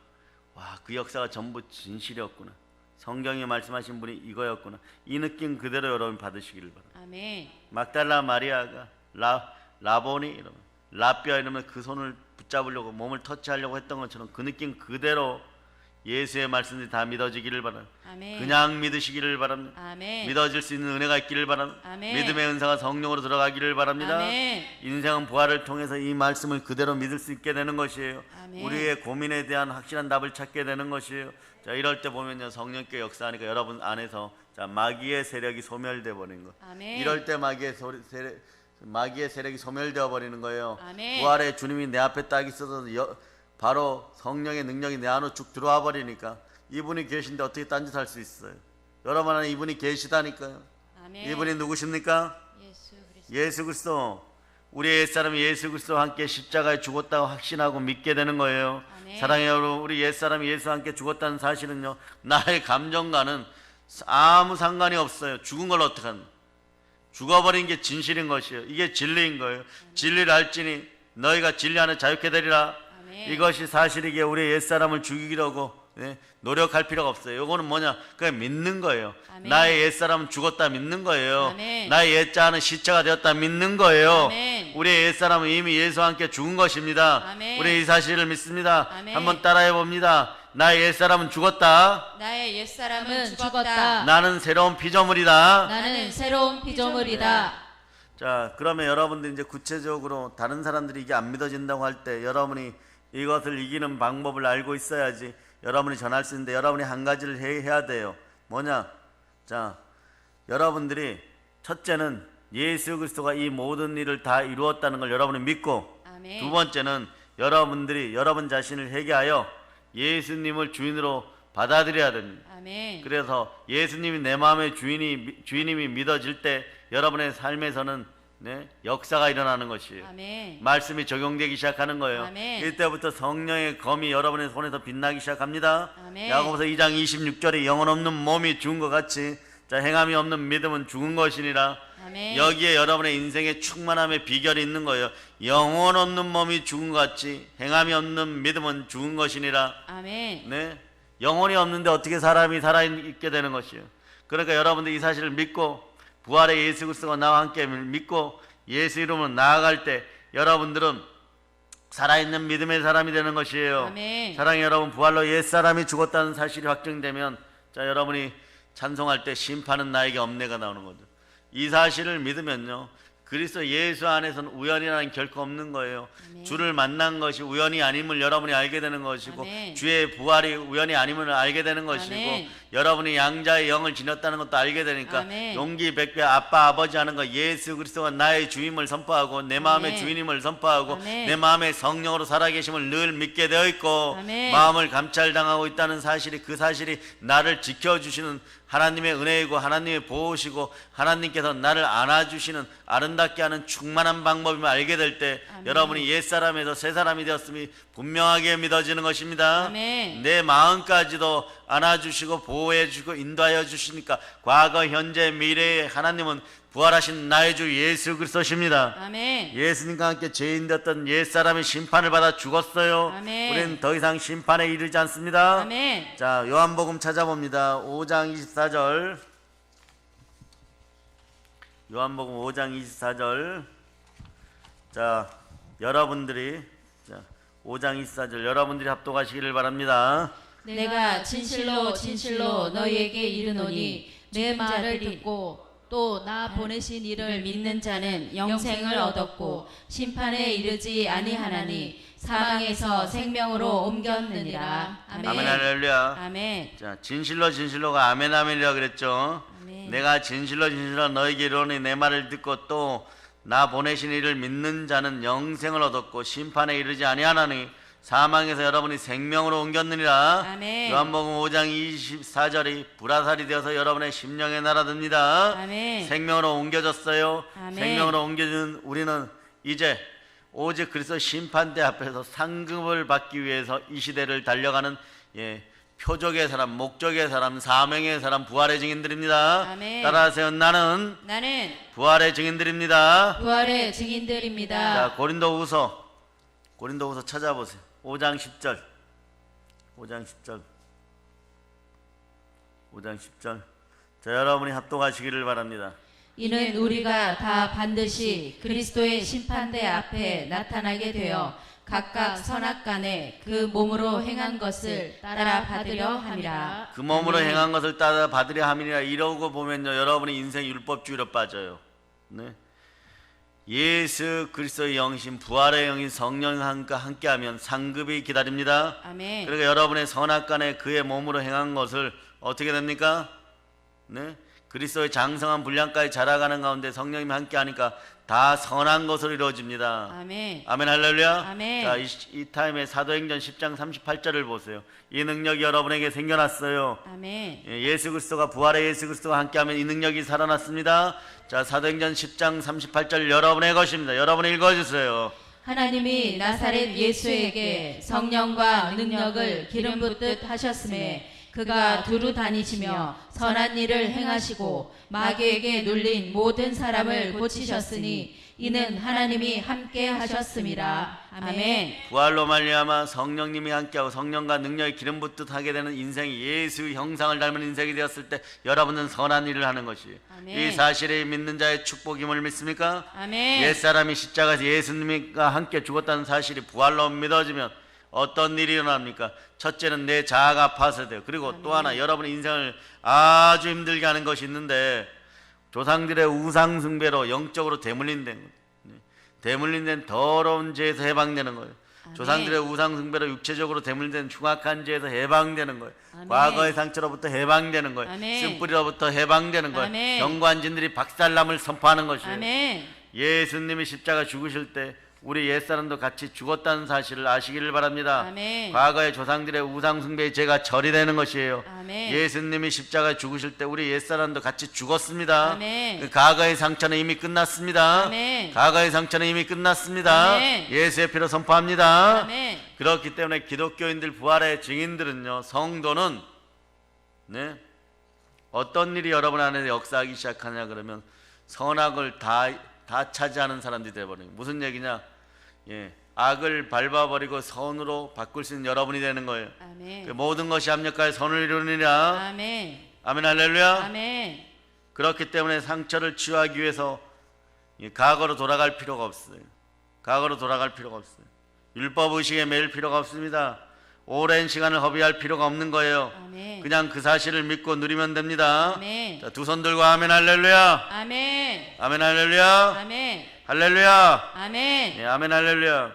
와, 그 역사가 전부 진실이었구나. 성경에 말씀하신 분이 이거였구나. 이 느낌 그대로 여러분 받으시기를 바랍니다. 아멘. 막달라 마리아가 라보니 이러면 라뼈 이러면 그 손을 붙잡으려고 몸을 터치하려고 했던 것처럼 그 느낌 그대로 예수의 말씀이 다 믿어지기를 바랍니다. 아멘. 그냥 믿으시기를 바랍니다. 아멘. 믿어질 수 있는 은혜가 있기를 바랍니다. 아멘. 믿음의 은사가 성령으로 들어가기를 바랍니다. 아멘. 인생은 부활을 통해서 이 말씀을 그대로 믿을 수 있게 되는 것이에요. 아멘. 우리의 고민에 대한 확실한 답을 찾게 되는 것이에요. 자, 이럴 때 보면요, 성령께 역사하니까 여러분 안에서 자, 마귀의 세력이 소멸돼 버리는 거. 아멘. 이럴 때 마귀의 세력이 소멸되어 버리는 거예요. 아멘. 부활의 주님이 내 앞에 딱 있어서 바로 성령의 능력이 내 안으로 쭉 들어와 버리니까 이분이 계신데 어떻게 딴짓할 수 있어요? 여러분 안에 이분이 계시다니까요. 아멘. 이분이 누구십니까? 예수 그리스도. 예수 그리스도. 우리의 옛사람이 예수 그리스도와 함께 십자가에 죽었다고 확신하고 믿게 되는 거예요. 아멘. 사랑해요 여러분, 우리 옛사람이 예수와 함께 죽었다는 사실은요, 나의 감정과는 아무 상관이 없어요. 죽은 걸 어떡하나. 죽어버린 게 진실인 것이에요. 이게 진리인 거예요. 진리를 알지니 너희가 진리 안에 자유케 되리라. 아멘. 이것이 사실이기에 우리 옛사람을 죽이려고 노력할 필요가 없어요. 이거는 뭐냐? 그냥 믿는 거예요. 아멘. 나의 옛사람은 죽었다 믿는 거예요. 아멘. 나의 옛자는 시체가 되었다 믿는 거예요. 아멘. 우리의 옛사람은 이미 예수와 함께 죽은 것입니다. 아멘. 우리 이 사실을 믿습니다. 아멘. 한번 따라해 봅니다. 나의 옛사람은 죽었다. 나의 옛사람은 죽었다. 죽었다. 나는 새로운 피조물이다. 나는 새로운 피조물이다. 자, 그러면 여러분들 이제 구체적으로 다른 사람들이 이게 안 믿어진다고 할 때 여러분이 이것을 이기는 방법을 알고 있어야지 여러분이 전할 수 있는데, 여러분이 한 가지를 해야 돼요. 뭐냐? 자, 여러분들이 첫째는 예수 그리스도가 이 모든 일을 다 이루었다는 걸 여러분이 믿고, 아멘. 두 번째는 여러분들이 여러분 자신을 회개하여 예수님을 주인으로 받아들여야 됩니다. 아멘. 그래서 예수님이 내 마음의 주인임이 믿어질 때 여러분의 삶에서는 역사가 일어나는 것이에요. 아멘. 말씀이 적용되기 시작하는 거예요. 아멘. 이때부터 성령의 검이 여러분의 손에서 빛나기 시작합니다. 아멘. 야고보서 2장 26절에 영혼 없는 몸이 죽은 것 같이 자, 행함이 없는 믿음은 죽은 것이니라. 아멘. 여기에 여러분의 인생의 충만함의 비결이 있는 거예요. 영혼 없는 몸이 죽은 것 같이 행함이 없는 믿음은 죽은 것이니라. 아멘. 네, 영혼이 없는데 어떻게 사람이 살아있게 되는 것이에요. 그러니까 여러분들 이 사실을 믿고 부활의 예수 그리스도가 나와 함께 믿고 예수 이름으로 나아갈 때 여러분들은 살아있는 믿음의 사람이 되는 것이에요. 아멘. 사랑해 여러분, 부활로 옛사람이 죽었다는 사실이 확정되면 자, 여러분이 찬송할 때 심판은 나에게 없네가 나오는 거죠. 이 사실을 믿으면요, 그리스도 예수 안에서는 우연이라는 결코 없는 거예요. 아멘. 주를 만난 것이 우연이 아님을 여러분이 알게 되는 것이고, 아멘. 주의 부활이 우연이 아님을 알게 되는 것이고, 아멘. 여러분이 양자의 영을 지녔다는 것도 알게 되니까 아멘. 용기 백배 아빠 아버지 하는 거, 예수 그리스도가 나의 주임을 선포하고 내 마음의 아멘. 주인임을 선포하고 아멘. 내 마음의 성령으로 살아계심을 늘 믿게 되어 있고, 아멘. 마음을 감찰당하고 있다는 사실이, 그 사실이 나를 지켜주시는 하나님의 은혜이고 하나님의 보호시고 하나님께서 나를 안아주시는 아름답게 하는 충만한 방법임을 알게 될 때 여러분이 옛사람에서 새사람이 되었음이 분명하게 믿어지는 것입니다. 아멘. 내 마음까지도 안아주시고 보호해주고 인도하여 주시니까 과거 현재 미래의 하나님은 부활하신 나의 주 예수 그리스도십니다. 아멘. 예수님과 함께 죄인 되었던 옛사람이 심판을 받아 죽었어요. 아멘. 우리는 더 이상 심판에 이르지 않습니다. 아멘. 자, 요한복음 찾아봅니다. 5장 24절. 요한복음 5장 24절. 자, 여러분들이 5장 24절 여러분들이 합독하시기를 바랍니다. 내가 진실로 진실로 너희에게 이르노니 내 말을 듣고 또 나 보내신 이를 믿는 자는 영생을 얻었고 심판에 이르지 아니하나니 사망에서 생명으로 옮겼느니라. 아멘. 아멘 할렐루야. 아멘. 자, 진실로 진실로가 아멘 아멘이라 그랬죠. 아멘. 내가 진실로 진실로 너에게 이르노니 내 말을 듣고 또 나 보내신 이를 믿는 자는 영생을 얻었고 심판에 이르지 아니하나니 사망에서 여러분이 생명으로 옮겼느니라. 아멘. 요한복음 5장 24절이 불화살이 되어서 여러분의 심령에 날아듭니다. 아멘. 생명으로 옮겨졌어요. 아멘. 생명으로 옮겨진 우리는 이제 오직 그리스도 심판대 앞에서 상급을 받기 위해서 이 시대를 달려가는 표적의 사람, 목적의 사람, 사명의 사람, 부활의 증인들입니다. 아멘. 따라하세요. 나는 나는 부활의 증인들입니다. 부활의 증인들입니다. 자, 고린도후서 찾아보세요. 5장 10절. 5장 10절. 5장 10절. 자, 여러분이 합독하시기를 바랍니다. 이는 우리가 다 반드시 그리스도의 심판대 앞에 나타나게 되어 각각 선악간에 그 몸으로 행한 것을 따라 받으려 함이라. 그 몸으로 아멘. 행한 것을 따라 받으려 함이니라. 이러고 보면요, 여러분이 인생 율법주의로 빠져요. 네. 예수 그리스도의 영신, 부활의 영인 성령과 함께하면 상급이 기다립니다. 아멘. 그러니까 여러분의 선악간에 그의 몸으로 행한 것을 어떻게 됩니까? 네. 그리스도의 장성한 분량까지 자라가는 가운데 성령님이 함께하니까 다 선한 것으로 이루어집니다. 아멘. 아멘 할렐루야. 아멘. 자, 이 타임에 사도행전 10장 38절을 보세요. 이 능력이 여러분에게 생겨났어요. 아멘. 예수 그리스도가 부활의 예수 그리스도가 함께하면 이 능력이 살아났습니다. 자, 사도행전 10장 38절 여러분의 것입니다. 여러분 읽어주세요. 하나님이 나사렛 예수에게 성령과 능력을 기름 붓듯 하셨음에 그가 두루 다니시며 선한 일을 행하시고 마귀에게 눌린 모든 사람을 고치셨으니 이는 하나님이 함께 하셨음이라. 아멘. 부활로 말미암아 성령님이 함께하고 성령과 능력이 기름 붓듯 하게 되는 인생이 예수 형상을 닮은 인생이 되었을 때 여러분은 선한 일을 하는 것이에요. 아멘. 이 사실에 믿는 자의 축복임을 믿습니까? 아멘. 옛사람이 십자가에서 예수님과 함께 죽었다는 사실이 부활로 믿어지면 어떤 일이 일어납니까? 첫째는 내 자아가 파쇄돼요. 그리고 또 하나 여러분의 인생을 아주 힘들게 하는 것이 있는데 조상들의 우상 숭배로 영적으로 대물림된 더러운 죄에서 해방되는 거예요. 아멘. 조상들의 우상 숭배로 육체적으로 대물림된 흉악한 죄에서 해방되는 거예요. 아멘. 과거의 상처로부터 해방되는 거예요. 아멘. 쓴뿌리로부터 해방되는 거예요. 아멘. 경관진들이 박살남을 선포하는 것이에요. 아멘. 예수님이 십자가 죽으실 때 우리 옛사람도 같이 죽었다는 사실을 아시기를 바랍니다. 아멘. 과거의 조상들의 우상 숭배의 죄가 처리되는 것이에요. 아멘. 예수님이 십자가에 죽으실 때 우리 옛사람도 같이 죽었습니다. 아멘. 그 과거의 상처는 이미 끝났습니다. 아멘. 과거의 상처는 이미 끝났습니다. 아멘. 예수의 피로 선포합니다. 아멘. 그렇기 때문에 기독교인들 부활의 증인들은요, 성도는 어떤 일이 여러분 안에 역사하기 시작하냐 그러면 선악을 다 차지하는 사람들이 되어버려요. 무슨 얘기냐? 악을 밟아버리고 선으로 바꿀 수 있는 여러분이 되는 거예요. 아멘. 그 모든 것이 합력하여 선을 이루느니라. 아멘. 아멘 할렐루야. 아멘. 그렇기 때문에 상처를 치유하기 위해서 과거로 돌아갈 필요가 없어요. 과거로 돌아갈 필요가 없어요. 율법 의식에 매일 필요가 없습니다. 오랜 시간을 허비할 필요가 없는 거예요. 아멘. 그냥 그 사실을 믿고 누리면 됩니다. 아멘. 자, 두 손 들고 아멘 할렐루야. 아멘. 아멘 할렐루야. 아멘. 할렐루야. 아멘. 아멘 할렐루야.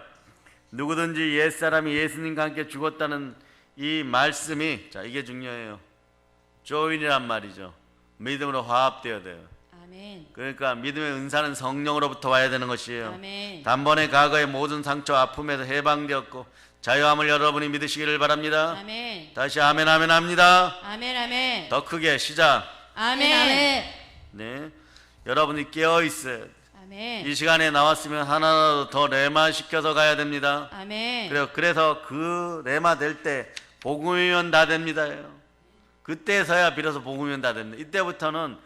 누구든지 옛사람이 예수님과 함께 죽었다는 이 말씀이, 자, 이게 중요해요. 조인이란 말이죠. 믿음으로 화합되어야 돼요. 아멘. 그러니까 믿음의 은사는 성령으로부터 와야 되는 것이에요. 아멘. 단번에 과거의 모든 상처 아픔에서 해방되었고 자유함을 여러분이 믿으시기를 바랍니다. 아멘. 다시 아멘 아멘 합니다. 아멘. 아멘. 더 크게 시작. 아멘. 네, 여러분이 깨어 있어요. 아멘. 이 시간에 나왔으면 하나라도 더 레마 시켜서 가야 됩니다. 아멘. 그래서 그 레마 될 때 복음이면 다 됩니다요. 그때서야 비로소 복음이면 다 됩니다. 이때부터는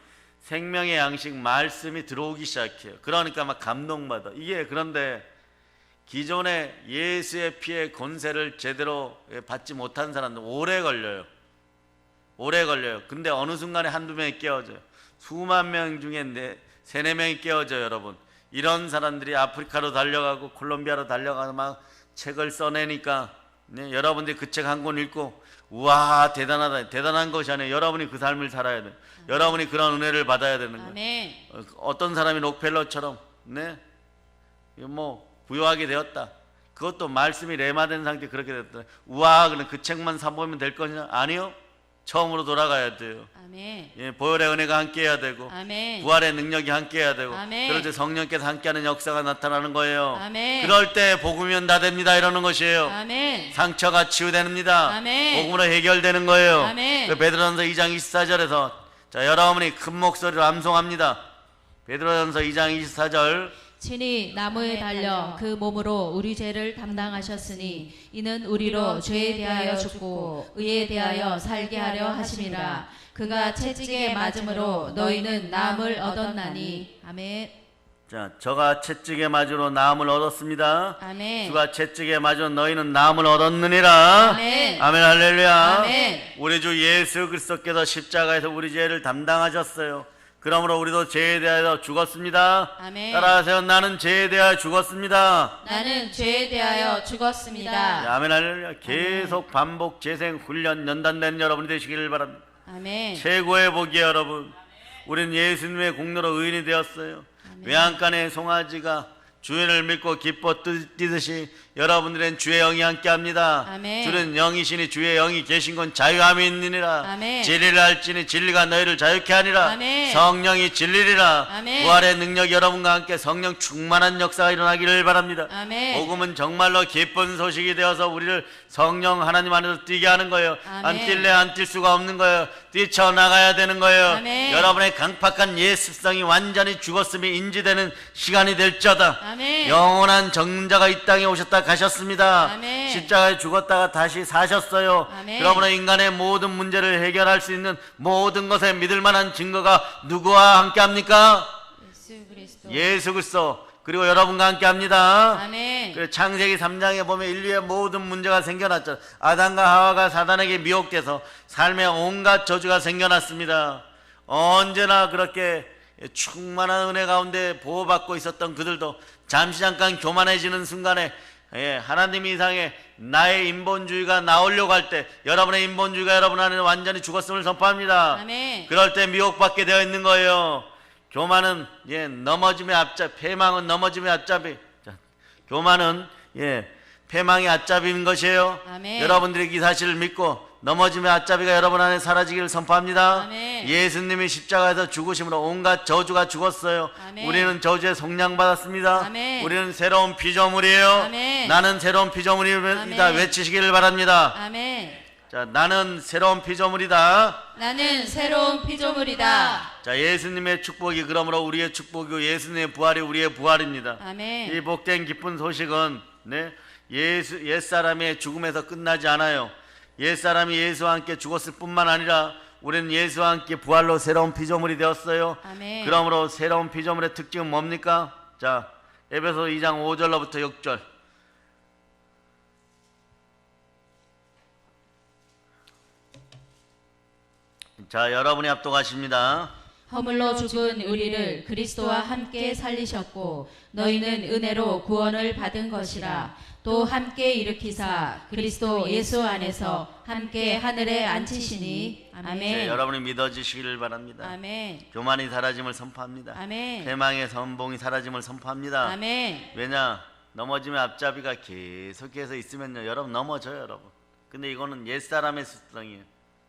생명의 양식 말씀이 들어오기 시작해요. 그러니까 막 감동받아. 이게 그런데 기존에 예수의 피의 권세를 제대로 받지 못한 사람들 오래 걸려요. 오래 걸려요. 근데 어느 순간에 한두 명이 깨어져요. 수만 명 중에 세네 명이 깨어져요. 여러분, 이런 사람들이 아프리카로 달려가고 콜롬비아로 달려가서 막 책을 써내니까 네, 여러분들이 그 책 한 권 읽고 우와 대단하다, 대단한 것이 아니에요. 여러분이 그 삶을 살아야 돼요. 여러분이 그런 은혜를 받아야 되는 거예요. 아멘. 어떤 사람이 록펠러처럼 네, 뭐 부유하게 되었다. 그것도 말씀이 레마된 상태 그렇게 됐다. 우와, 그럼 그 책만 사보면 될 거냐? 아니요. 처음으로 돌아가야 돼요. 아멘. 예, 보혈의 은혜가 함께해야 되고 아멘. 부활의 능력이 함께해야 되고 아멘. 그럴 때 성령께서 함께하는 역사가 나타나는 거예요. 아멘. 그럴 때 복음이면 다 됩니다 이러는 것이에요. 아멘. 상처가 치유됩니다. 아멘. 복음으로 해결되는 거예요. 아멘. 그 베드로전서 2장 24절에서 자, 여러분이 큰 목소리로 암송합니다. 베드로전서 2장 24절 친히 나무에 달려 그 몸으로 우리 죄를 담당하셨으니 이는 우리로 죄에 대하여 죽고 의에 대하여 살게 하려 하심이라. 그가 채찍에 맞음으로 너희는 나음을 얻었나니. 아멘. 자, 저가 채찍에 맞으로 나음을 얻었습니다. 아멘. 주가 채찍에 맞으로 너희는 나음을 얻었느니라. 아멘. 아멘 할렐루야. 아멘. 우리 주 예수 그리스도께서 십자가에서 우리 죄를 담당하셨어요. 그러므로 우리도 죄에 대하여 죽었습니다. 아멘. 따라하세요. 나는 죄에 대하여 죽었습니다. 나는 죄에 대하여 죽었습니다. 네, 아멘 할렐루야. 계속 반복 재생 훈련 연단된 여러분이 되시기를 바랍니다. 아멘. 최고의 복이에요 여러분. 우리는 예수님의 공로로 의인이 되었어요. 외양간의 송아지가 주인을 믿고 기뻐 뛰듯이 여러분들은 주의 영이 함께합니다. 아멘. 주는 영이시니 주의 영이 계신 건 자유함이 있느니라. 아멘. 진리를 알지니 진리가 너희를 자유케 하니라. 아멘. 성령이 진리리라. 아멘. 부활의 능력 여러분과 함께 성령 충만한 역사가 일어나기를 바랍니다. 아멘. 복음은 정말로 기쁜 소식이 되어서 우리를 성령 하나님 안에서 뛰게 하는 거예요. 아멘. 안 뛸래 안 뛸 수가 없는 거예요. 뛰쳐나가야 되는 거예요. 아멘. 여러분의 강팍한 옛 습성이 완전히 죽었음이 인지되는 시간이 될지어다. 아멘. 영원한 정자가 이 땅에 오셨다 가셨습니다. 아멘. 십자가에 죽었다가 다시 사셨어요. 아멘. 여러분의 인간의 모든 문제를 해결할 수 있는 모든 것에 믿을 만한 증거가 누구와 함께 합니까? 예수 그리스도. 예수 그리스도. 그리고 여러분과 함께 합니다. 아멘. 그래서 창세기 3장에 보면 인류의 모든 문제가 생겨났죠. 아담과 하와가 사단에게 미혹돼서 삶의 온갖 저주가 생겨났습니다. 언제나 그렇게 충만한 은혜 가운데 보호받고 있었던 그들도 잠시 잠깐 교만해지는 순간에 하나님 이상의 나의 인본주의가 나오려고 할 때 여러분의 인본주의가 여러분 안에 완전히 죽었음을 선포합니다. 아멘. 그럴 때 미혹받게 되어 있는 거예요. 교만은 넘어짐의 앞잡이, 패망은 넘어짐의 앞잡이. 자, 교만은 패망의 앞잡이인 것이에요. 아멘. 여러분들이 이 사실을 믿고 넘어짐의 앞잡이가 여러분 안에 사라지기를 선포합니다. 아멘. 예수님이 십자가에서 죽으심으로 온갖 저주가 죽었어요. 아멘. 우리는 저주의 속량 받았습니다. 아멘. 우리는 새로운 피조물이에요. 아멘. 나는 새로운 피조물이다. 아멘. 외치시기를 바랍니다. 아멘. 자, 나는 새로운 피조물이다. 나는 새로운 피조물이다. 자, 예수님의 축복이 그러므로 우리의 축복이고 예수님의 부활이 우리의 부활입니다. 아멘. 이 복된 기쁜 소식은 옛사람의 죽음에서 끝나지 않아요. 옛사람이 예수와 함께 죽었을 뿐만 아니라 우리는 예수와 함께 부활로 새로운 피조물이 되었어요. 아멘. 그러므로 새로운 피조물의 특징은 뭡니까? 자, 에베소 2장 5절로부터 6절. 자, 여러분이 합독하십니다. 허물로 죽은 우리를 그리스도와 함께 살리셨고 너희는 은혜로 구원을 받은 것이라. 또 함께 일으키사 그리스도 예수 안에서 함께 하늘에 앉히시니. 아멘. 네, 여러분이 믿어지시기를 바랍니다. 아멘. 교만이 사라짐을 선포합니다. 아멘. 패망의 선봉이 사라짐을 선포합니다. 아멘. 왜냐? 넘어짐의 앞잡이가 계속해서 있으면요, 여러분 넘어져요, 여러분. 근데 이거는 옛사람의 습성이에요.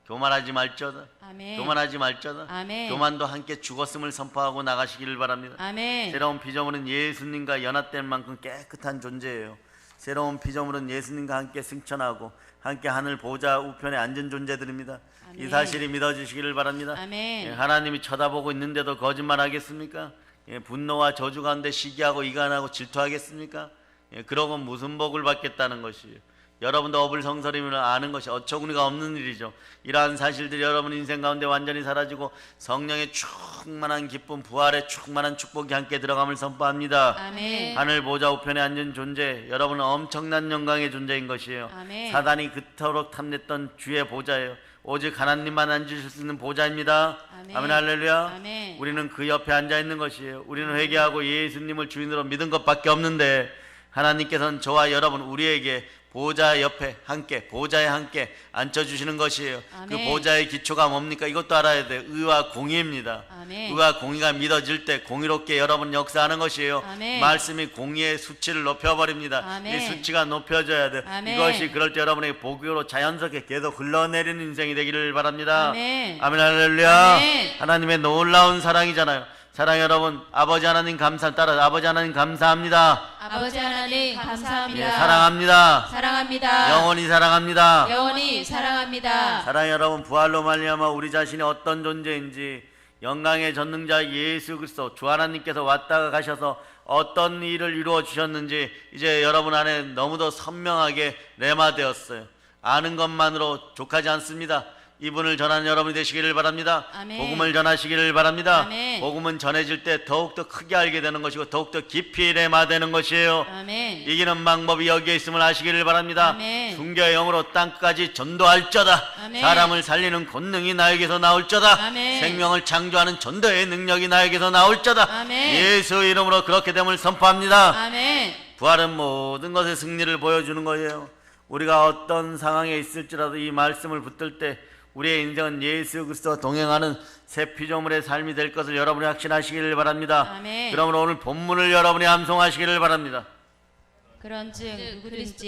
교만하지 말자다. 아멘. 교만하지 말자다. 아멘. 교만도 함께 죽었음을 선포하고 나가시기를 바랍니다. 아멘. 새로운 피조물은 예수님과 연합된 만큼 깨끗한 존재예요. 새로운 피조물은 예수님과 함께 승천하고 함께 하늘 보좌 우편에 앉은 존재들입니다. 이 아멘. 사실이 믿어지시기를 바랍니다. 아멘. 예, 하나님이 쳐다보고 있는데도 거짓말하겠습니까? 예, 분노와 저주 가운데 시기하고 이간하고 질투하겠습니까? 예, 그러고 무슨 복을 받겠다는 것이에요. 여러분도 어불성설임을 아는 것이 어처구니가 없는 일이죠. 이러한 사실들이 여러분 인생 가운데 완전히 사라지고 성령의 충만한 기쁨, 부활의 충만한 축복이 함께 들어감을 선포합니다. 아멘. 하늘 보좌 우편에 앉은 존재, 여러분은 엄청난 영광의 존재인 것이에요. 아멘. 사단이 그토록 탐냈던 주의 보좌예요. 오직 하나님만 앉으실 수 있는 보좌입니다. 아멘. 아멘 할렐루야. 아멘. 우리는 그 옆에 앉아 있는 것이에요. 우리는 회개하고 예수님을 주인으로 믿은 것밖에 없는데 하나님께서는 저와 여러분 우리에게 보좌 옆에 함께 보좌에 함께 앉혀주시는 것이에요. 아멘. 그 보좌의 기초가 뭡니까? 이것도 알아야 돼요. 의와 공의입니다. 아멘. 의와 공의가 믿어질 때 공의롭게 여러분 역사하는 것이에요. 아멘. 말씀이 공의의 수치를 높여버립니다. 아멘. 이 수치가 높여져야 돼요. 아멘. 이것이 그럴 때 여러분에게 복으로 자연스럽게 계속 흘러내리는 인생이 되기를 바랍니다. 아멘. 아멘 할렐루야. 아멘. 하나님의 놀라운 사랑이잖아요. 사랑 여러분, 아버지 하나님 따라 아버지 하나님 감사합니다. 아버지 하나님 예, 감사합니다. 사랑합니다. 사랑합니다. 영원히 사랑합니다. 영원히 사랑합니다. 사랑 여러분, 부활로 말미암아 우리 자신이 어떤 존재인지 영광의 전능자 예수 그리스도 주 하나님께서 왔다가 가셔서 어떤 일을 이루어 주셨는지 이제 여러분 안에 너무도 선명하게 레마되었어요. 아는 것만으로 족하지 않습니다. 이분을 전하는 여러분이 되시기를 바랍니다. 아멘. 복음을 전하시기를 바랍니다. 아멘. 복음은 전해질 때 더욱더 크게 알게 되는 것이고 더욱더 깊이 레마되는 것이에요. 아멘. 이기는 방법이 여기에 있음을 아시기를 바랍니다. 아멘. 순교의 영으로 땅까지 전도할저다. 아멘. 사람을 살리는 권능이 나에게서 나올저다. 아멘. 생명을 창조하는 전도의 능력이 나에게서 나올저다. 아멘. 예수 이름으로 그렇게 됨을 선포합니다. 아멘. 부활은 모든 것의 승리를 보여주는 거예요. 우리가 어떤 상황에 있을지라도 이 말씀을 붙들 때 우리의 인생은 예수 그리스도와 동행하는 새 피조물의 삶이 될 것을 여러분이 확신하시기를 바랍니다. 아멘. 그러므로 오늘 본문을 여러분이 암송하시기를 바랍니다. 그런즉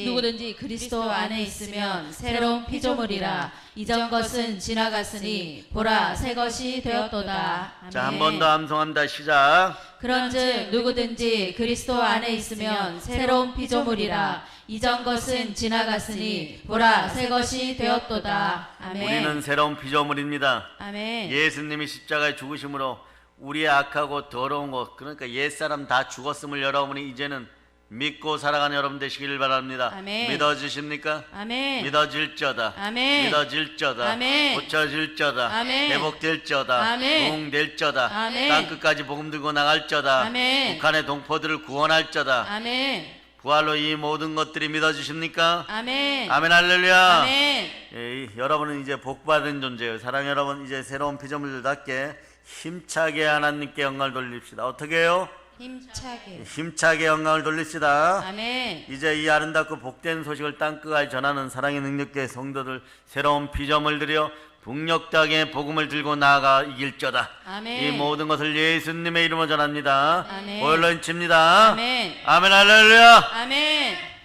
누구든지 그리스도 안에 있으면 새로운 피조물이라. 이전 것은 지나갔으니 보라 새 것이 되었도다. 자, 한 번 더 암송합니다. 시작. 그런즉 누구든지 그리스도 안에 있으면 새로운 피조물이라. 이전 것은 지나갔으니 보라 새 것이 되었도다. 아멘. 우리는 새로운 피조물입니다. 아멘. 예수님이 십자가에 죽으심으로 우리의 악하고 더러운 것, 그러니까 옛사람 다 죽었음을 여러분이 이제는 믿고 살아가는 여러분 되시기를 바랍니다. 아멘. 믿어지십니까? 아멘. 믿어질저다. 아멘. 믿어질저다. 아멘. 고쳐질저다. 아멘. 회복될저다. 아멘. 부흥될저다. 아멘. 땅끝까지 복음 들고 나갈저다. 아멘. 북한의 동포들을 구원할저다. 아멘. 부활로 이 모든 것들이 믿어지십니까? 아멘. 아멘 할렐루야. 아멘. 예, 여러분은 이제 복받은 존재예요. 사랑 여러분, 이제 새로운 피조물들답게 힘차게 하나님께 영광을 돌립시다. 어떻게 해요? 힘차게 영광을 돌립시다. 아멘. 이제 이 아름답고 복된 소식을 땅끝까지 전하는 사랑의 능력계 성도들, 새로운 피조물들이여 북녘땅에 복음을 들고 나아가 이길저다. 아멘. 이 모든 것을 예수님의 이름으로 전합니다. 아멘. 보혈로 인칩니다. 아멘. 아멘 할렐루야. 아멘.